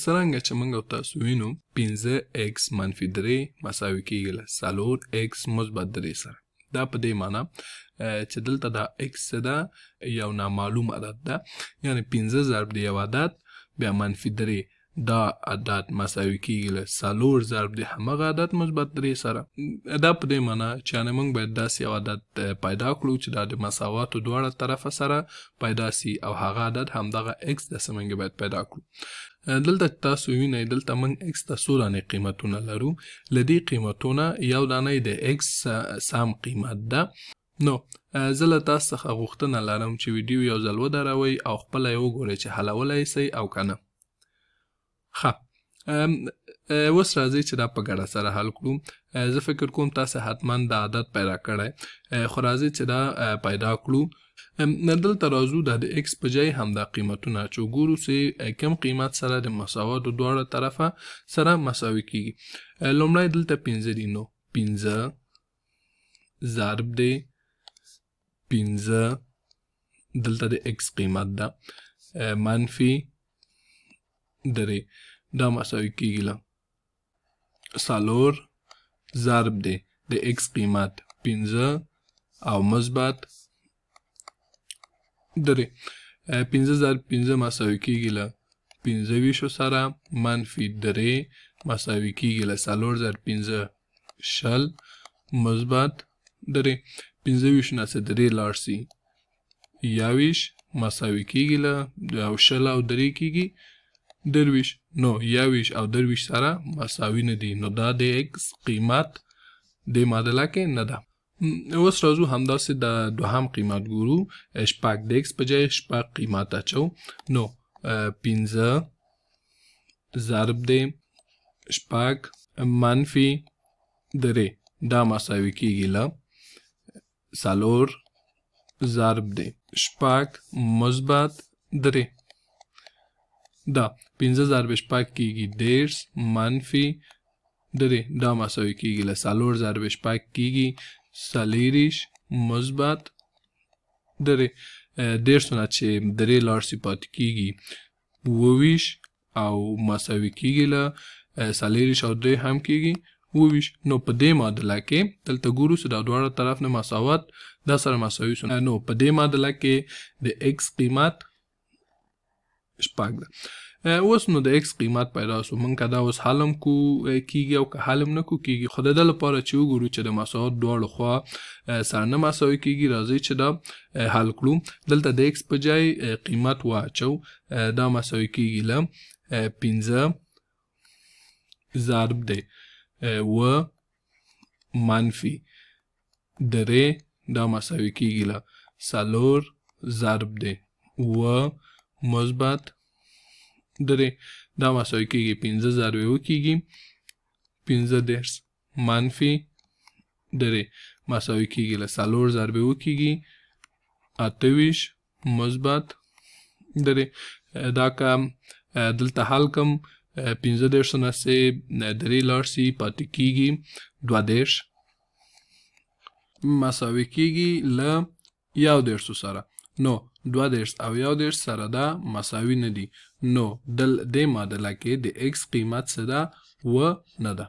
څرنګه چې موږ او تاسو وینو 5x منفي 3 مساوي کیږي له 4x مثبت 3 سره. دا په دې معنی چې دلته دا x ده یو نامعلوم عدد ده، یعنی 15 ضرب د یو عدد بیا منفي 3 دا عدد مساوي کیږي له 4 ضرب د همغه عدد مثبت 3 سره. دا په دې معنی چې موږ باید داسې یو عدد پیدا کړو چې دا د مساواتو دواړه طرفه سره پیدا سي او هغه عدد همدغه x داسې موږ باید پیدا کړو. دلته تاسو وینئ دلته موږ x ته څو دانې قیمتونه لرو. له دې قیمتونه یو دانه د x سم قیمت ده. نو زه له تاسو څخه غوښتنه لرم چې ویډیو یو ځل ودروئ او خپله یې وګورئ چې حلولی سئ او که نه. ښه، اوس راځئ چې دا په ګډه سره حل کړو. زه فکر کوم تاسو حتما دا عادت پیدا کړی، خو راځئ چې دا پیدا کړو. دلته راځو دا د x په ځای همدا قیمتونه چې وګورو چې کم قیمت سره د مساواتو دواړه طرفه سره مساوي کیږي. لومړی دلته 15 دي، نو 15 ضرب دی 15 دلته د x قیمت ده منفي 3 دا مساوي کیږي له 4 ضرب دی د x قیمت 15 او مثبت 3. 15 ضرب 15 مساوي کیږي له 25 سره منفي 3 مساوي کیږي له 4 ضرب 15 شل مثبت 3. 25 نه څه 3 لاړ سي 21 مساوي کیږي له او شل او 3 کیږي 23. نو 21 او 23 سره مساوي نه دي، نو دا د x قیمت د معادله کې نه ده. اوس راځو همداسې د دوهم قیمت ګورو. شپږ د x په ځای شپږ قیمت اچو، نو 15 ضرب دی شپږ منفي 3 دا مساوي کیږي له 4 ضرب دی شپږ مثبت 3. دا 15 ضرب شپږ کیږي 10 منفي 3 دا مساوي کیږي له 4 ضرب شپږ کیږي 40 مثبت 3. 10 نه چې 3 لاړ سي پاتې کیږي 22 او مساوي کیږي له 40 او 3 هم کیږي 22. نو په دې معادله کې دلته ګورو چې دا دواړه طرف نه مساوات دا سره مساوي شو. نو په دې معادله کې د x قیمت شپږ ده. اوس نو د x قیمت پیدا شو، موږ که دا اوس حلم کو کیږي او که حلم نه کو کیږي، خو د ده لپاره چې وګورو چې د مساوات دواړو خوا سره نه مساوي کیږي، راځئ چې دا حل کړو. دلته د x په ځای قیمت واچو، دا مساوي کیږي له 15 ضرب دی و منفي 3 دا مساوي کیږي له 4 ضرب دی و مثبت 3 دا مساوي کیږي 15 ضرب یو کیږي 15 منفي 3 مساوي کیږي له 4 ضرب یو کیږي 28 مثبت 3. دا که دلته حل کم 15 نه سه 3 لاړ سي پاتې کیږي 22 مساوي کیږي له 11 سره. نو 22 او 11 سره دا مساوي نه دي، نو دې معادله کې د x قیمت څه ده؟ و نه ده.